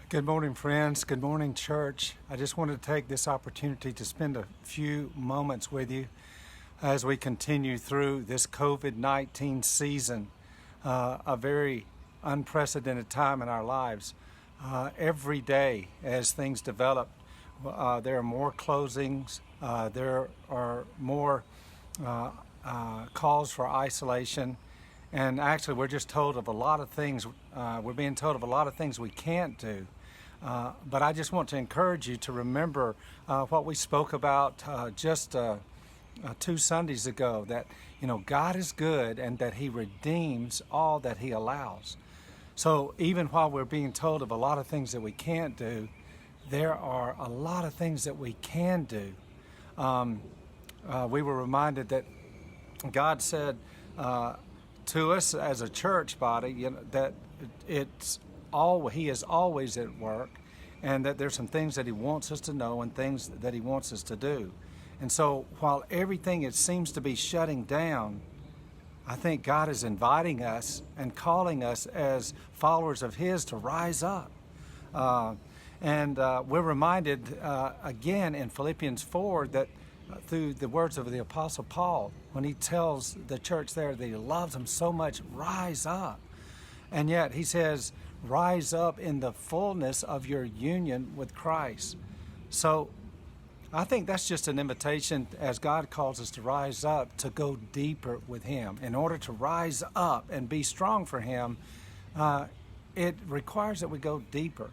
Good morning, friends. Good morning, church. I just wanted to take this opportunity to spend a few moments with you as we continue through this COVID-19 season, a very unprecedented time in our lives. Every day, as things develop, there are more closings, there are more calls for isolation. And actually, we're just told of a lot of things. We're being told of a lot of things we can't do. But I just want to encourage you to remember what we spoke about just 2 Sundays ago, that God is good and that He redeems all that He allows. So even while we're being told of a lot of things that we can't do, there are a lot of things that we can do. We were reminded that God said to us as a church body, that He is always at work, and that there's some things that He wants us to know and things that He wants us to do. And so while everything seems to be shutting down, I think God is inviting us and calling us as followers of His to rise up. And we're reminded again in Philippians 4 that through the words of the Apostle Paul, when he tells the church there that he loves them so much, rise up. And yet he says, rise up in the fullness of your union with Christ. So I think that's just an invitation, as God calls us to rise up, to go deeper with Him. In order to rise up and be strong for Him, it requires that we go deeper.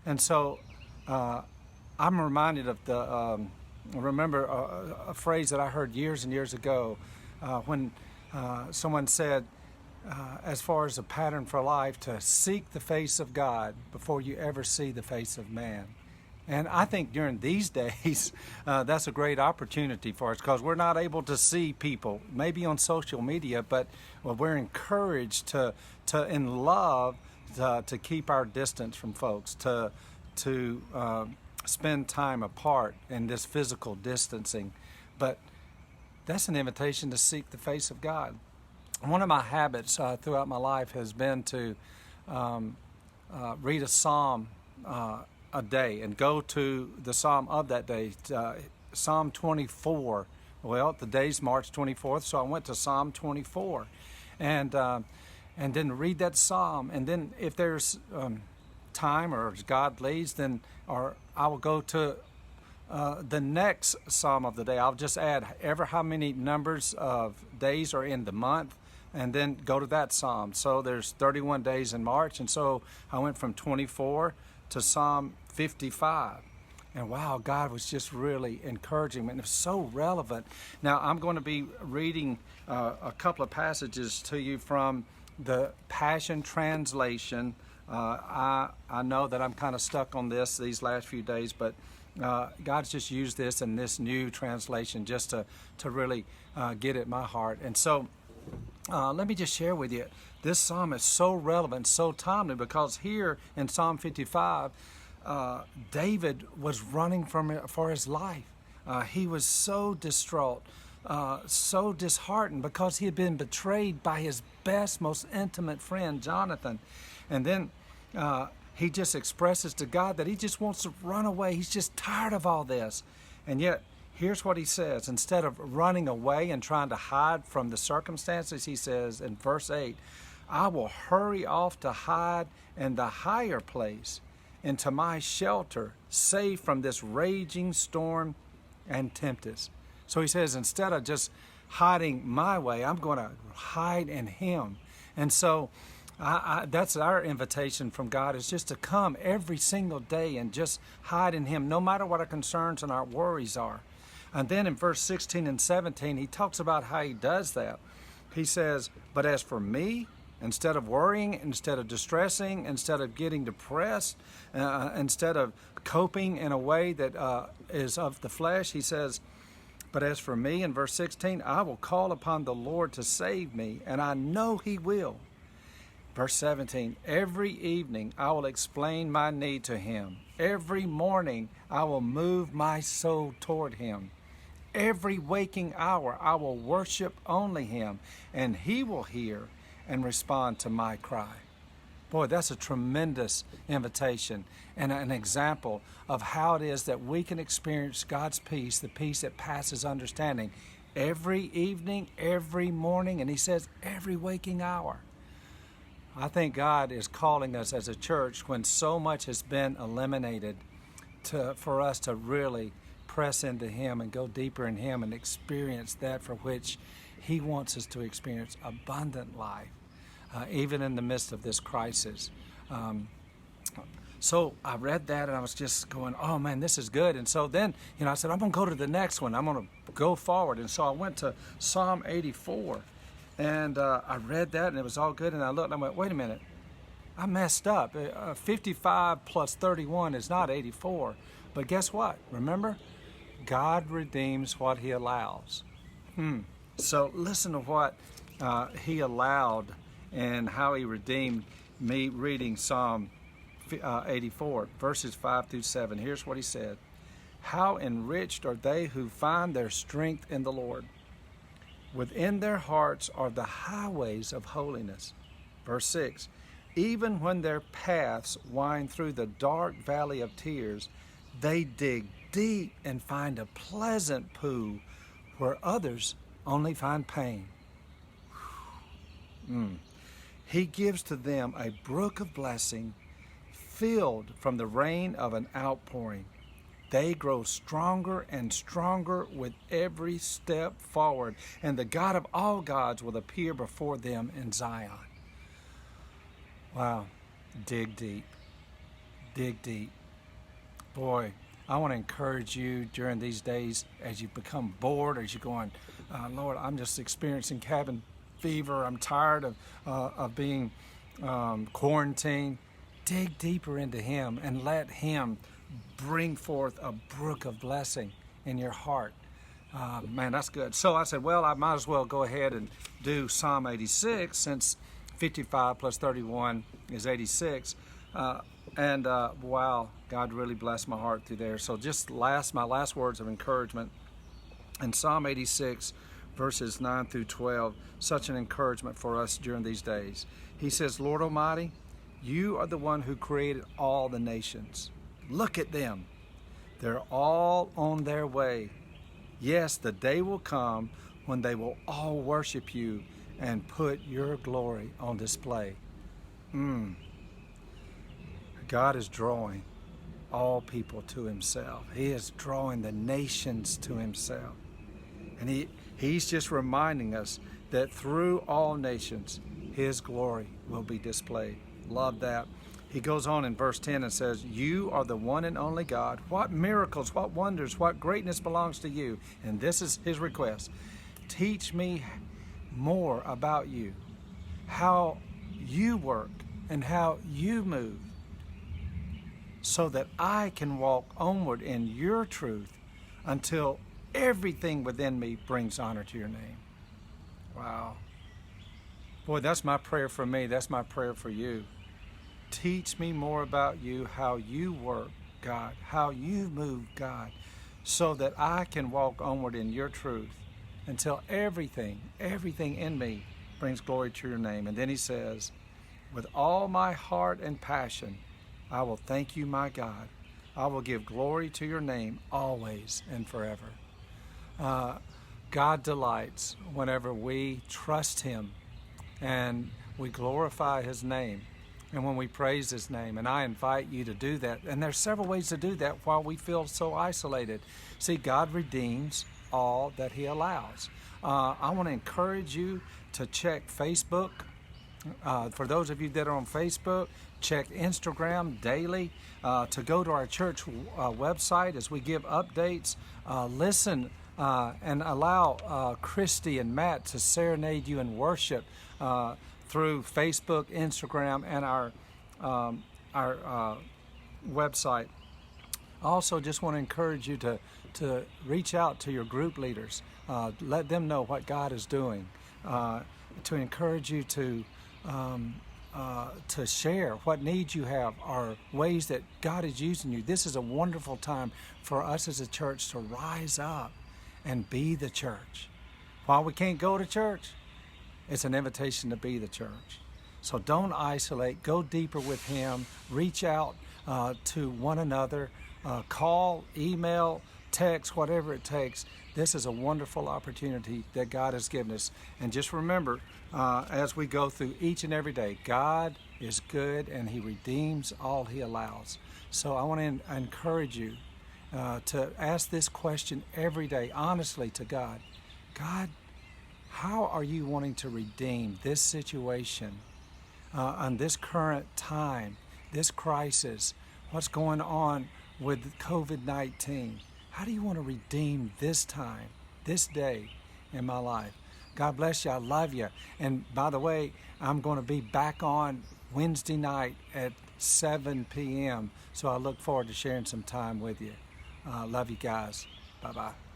And so I'm reminded of remember a phrase that I heard years and years ago when someone said, as far as a pattern for life, to seek the face of God before you ever see the face of man. And I think during these days, that's a great opportunity for us, because we're not able to see people, maybe on social media, but we're encouraged to in love, to keep our distance from folks, to spend time apart in this physical distancing. But that's an invitation to seek the face of God. One of my habits throughout my life has been to read a psalm a day and go to the psalm of that day, Psalm 24. Well, the day's March 24th, so I went to Psalm 24 and then read that psalm. And then if there's time or as God leads, then I will go to the next psalm of the day. I'll just add how many numbers of days are in the month, and then go to that psalm. So there's 31 days in March, and so I went from 24 to Psalm 55. And wow, God was just really encouraging me, and it's so relevant. Now I'm going to be reading a couple of passages to you from the Passion Translation. I know that I'm kind of stuck on these last few days, but God's just used this in this new translation just to really get at my heart. And so let me just share with you, this psalm is so relevant, so timely, because here in Psalm 55, David was running for his life. He was so distraught, so disheartened, because he had been betrayed by his best, most intimate friend, Jonathan. And then he just expresses to God that he just wants to run away. He's just tired of all this. And yet, here's what he says. Instead of running away and trying to hide from the circumstances, he says in verse 8, I will hurry off to hide in the higher place, into my shelter, safe from this raging storm and tempest. So he says, instead of just hiding my way, I'm going to hide in Him. And so that's our invitation from God, is just to come every single day and just hide in Him, no matter what our concerns and our worries are. And then in verse 16 and 17, he talks about how he does that. He says, but as for me, instead of worrying, instead of distressing, instead of getting depressed, instead of coping in a way that is of the flesh, he says, but as for me, in verse 16, I will call upon the Lord to save me, and I know He will. Verse 17, every evening I will explain my need to Him. Every morning I will move my soul toward Him. Every waking hour I will worship only Him, and He will hear and respond to my cry. Boy, that's a tremendous invitation and an example of how it is that we can experience God's peace, the peace that passes understanding, every evening, every morning, and he says every waking hour. I think God is calling us as a church, when so much has been eliminated, for us to really press into him and go deeper in him and experience that for which he wants us to experience abundant life, even in the midst of this crisis. So I read that and I was just going, oh man, this is good. And so then, I said, I'm going to go to the next one. I'm going to go forward. And so I went to Psalm 84 and I read that and it was all good. And I looked and I went, wait a minute, I messed up. 55 plus 31 is not 84. But guess what? Remember, God redeems what he allows. So listen to what he allowed and how he redeemed me reading Psalm 84, verses 5 through 7. Here's what he said. How enriched are they who find their strength in the Lord. Within their hearts are the highways of holiness. Verse 6. Even when their paths wind through the dark valley of tears, they dig deep and find a pleasant pool where others only find pain. He gives to them a brook of blessing, filled from the rain of an outpouring. They grow stronger and stronger with every step forward, and the God of all gods will appear before them in Zion. Wow. Dig deep. Dig deep. Boy, I want to encourage you during these days as you become bored, as you're going, Lord, I'm just experiencing cabin fever. I'm tired of being quarantined. Dig deeper into him and let him bring forth a brook of blessing in your heart. Man, that's good. So I said, well, I might as well go ahead and do Psalm 86 since 55 plus 31 is 86. Wow, God really blessed my heart through there. So just my last words of encouragement in Psalm 86, verses 9 through 12, such an encouragement for us during these days. He says, Lord Almighty, you are the one who created all the nations. Look at them. They're all on their way. Yes, the day will come when they will all worship you and put your glory on display. God is drawing all people to himself. He is drawing the nations to himself. And he's just reminding us that through all nations, his glory will be displayed. Love that. He goes on in verse 10 and says, you are the one and only God. What miracles, what wonders, what greatness belongs to you. And this is his request. Teach me more about you, how you work and how you move, so that I can walk onward in your truth until everything within me brings honor to your name. Wow. Boy, that's my prayer for me. That's my prayer for you. Teach me more about you, how you work, God, how you move, God, so that I can walk onward in your truth until everything in me brings glory to your name. And then he says, with all my heart and passion, I will thank you, my God. I will give glory to your name always and forever. God delights whenever we trust him and we glorify his name and when we praise his name. And I invite you to do that. And there's several ways to do that while we feel so isolated. See, God redeems all that he allows. I want to encourage you to check Facebook. For those of you that are on Facebook, check Instagram daily, to go to our church website as we give updates. Listen and allow Christy and Matt to serenade you in worship through Facebook, Instagram, and our website. I also just want to encourage you to reach out to your group leaders. Let them know what God is doing. To encourage you to share what needs you have or ways that God is using you. This is a wonderful time for us as a church to rise up and be the church. While we can't go to church, it's an invitation to be the church. So don't isolate. Go deeper with Him. Reach out to one another. Call, email, text, whatever it takes. This is a wonderful opportunity that God has given us. And just remember, as we go through each and every day, God is good and He redeems all He allows. So I want to encourage you to ask this question every day, honestly, to God. God, how are you wanting to redeem this situation on this current time, this crisis, what's going on with COVID-19? How do you want to redeem this time, this day in my life? God bless you. I love you. And by the way, I'm going to be back on Wednesday night at 7 p.m. So I look forward to sharing some time with you. Love you guys. Bye-bye.